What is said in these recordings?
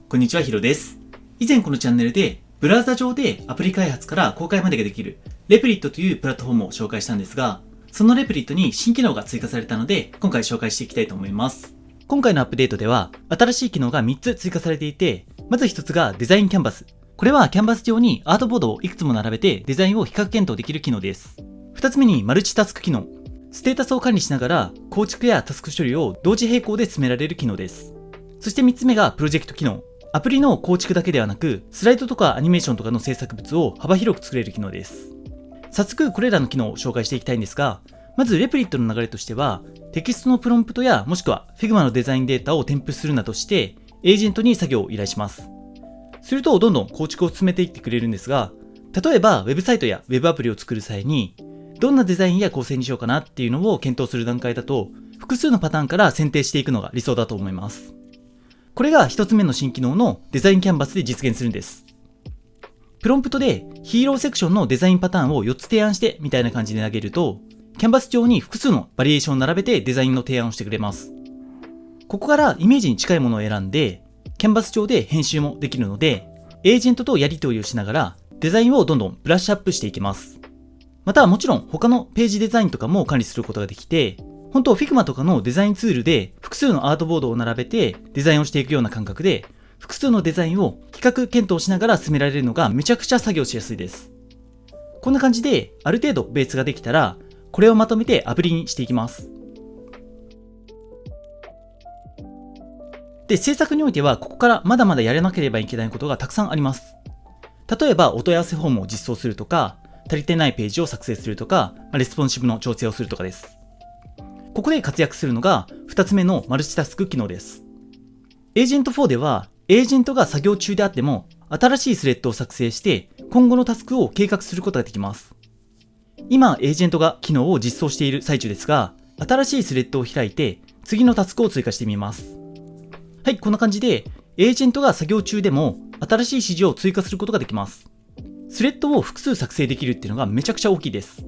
こんにちは、ヒロです。以前このチャンネルで、ブラウザ上でアプリ開発から公開までができるレプリットというプラットフォームを紹介したんですが、そのレプリットに新機能が追加されたので、今回紹介していきたいと思います。今回のアップデートでは、新しい機能が3つ追加されていて、まず1つがデザインキャンバス。これはキャンバス上にアートボードをいくつも並べてデザインを比較検討できる機能です。2つ目にマルチタスク機能。ステータスを管理しながら構築やタスク処理を同時並行で進められる機能です。そして3つ目がプロジェクト機能。アプリの構築だけではなく、スライドとかアニメーションとかの制作物を幅広く作れる機能です。早速これらの機能を紹介していきたいんですが、まずレプリットの流れとしては、テキストのプロンプトやもしくは Figma のデザインデータを添付するなどして、エージェントに作業を依頼します。するとどんどん構築を進めていってくれるんですが、例えばウェブサイトやウェブアプリを作る際に、どんなデザインや構成にしようかなっていうのを検討する段階だと、複数のパターンから選定していくのが理想だと思います。これが一つ目の新機能のデザインキャンバスで実現するんです。プロンプトでヒーローセクションのデザインパターンを4つ提案してみたいな感じで投げると、キャンバス上に複数のバリエーションを並べてデザインの提案をしてくれます。ここからイメージに近いものを選んで、キャンバス上で編集もできるので、エージェントとやり取りをしながらデザインをどんどんブラッシュアップしていきます。またもちろん他のページデザインとかも管理することができて、本当 Figma とかのデザインツールで複数のアートボードを並べてデザインをしていくような感覚で、複数のデザインを比較検討しながら進められるのがめちゃくちゃ作業しやすいです。こんな感じである程度ベースができたら、これをまとめてアプリにしていきます。で、制作においてはここからまだまだやらなければいけないことがたくさんあります。例えばお問い合わせフォームを実装するとか、足りてないページを作成するとか、レスポンシブの調整をするとかです。ここで活躍するのが2つ目のマルチタスク機能です。エージェント4では、エージェントが作業中であっても、新しいスレッドを作成して、今後のタスクを計画することができます。今、エージェントが機能を実装している最中ですが、新しいスレッドを開いて、次のタスクを追加してみます。はい、こんな感じで、エージェントが作業中でも、新しい指示を追加することができます。スレッドを複数作成できるっていうのがめちゃくちゃ大きいです。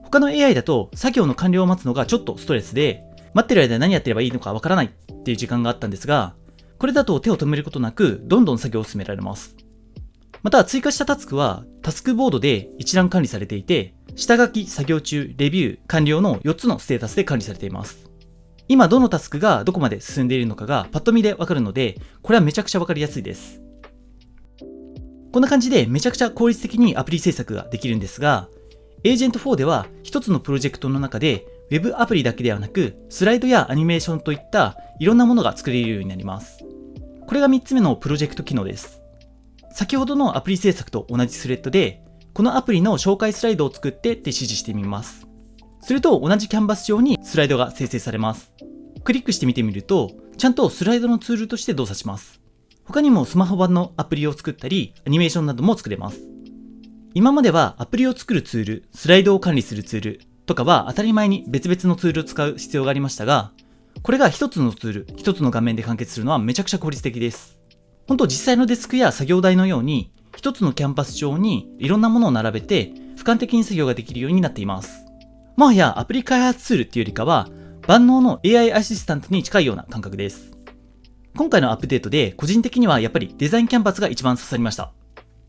他の AI だと作業の完了を待つのがちょっとストレスで、待ってる間何やってればいいのかわからないっていう時間があったんですが、これだと手を止めることなくどんどん作業を進められます。また追加したタスクはタスクボードで一覧管理されていて、下書き、作業中、レビュー、完了の4つのステータスで管理されています。今どのタスクがどこまで進んでいるのかがパッと見でわかるので、これはめちゃくちゃわかりやすいです。こんな感じでめちゃくちゃ効率的にアプリ制作ができるんですが、エージェント4では一つのプロジェクトの中で Web アプリだけではなく、スライドやアニメーションといったいろんなものが作れるようになります。これが3つ目のプロジェクト機能です。先ほどのアプリ制作と同じスレッドで、このアプリの紹介スライドを作ってって指示してみます。すると同じキャンバス上にスライドが生成されます。クリックしてみてみると、ちゃんとスライドのツールとして動作します。他にもスマホ版のアプリを作ったり、アニメーションなども作れます。今まではアプリを作るツール、スライドを管理するツールとかは当たり前に別々のツールを使う必要がありましたが、これが一つのツール、一つの画面で完結するのはめちゃくちゃ効率的です。本当実際のデスクや作業台のように、一つのキャンバス上にいろんなものを並べて俯瞰的に作業ができるようになっています。もはやアプリ開発ツールっていうよりかは、万能の AI アシスタントに近いような感覚です。今回のアップデートで個人的にはやっぱりデザインキャンバスが一番刺さりました。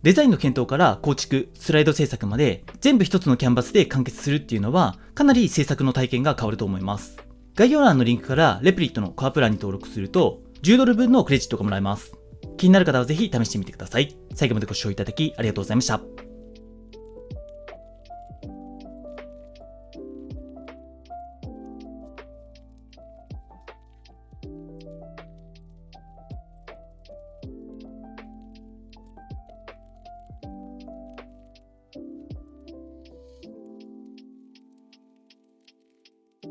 デザインの検討から構築、スライド制作まで全部一つのキャンバスで完結するっていうのはかなり制作の体験が変わると思います。概要欄のリンクからレプリットのコアプランに登録すると$10分のクレジットがもらえます。気になる方はぜひ試してみてください。最後までご視聴いただきありがとうございました。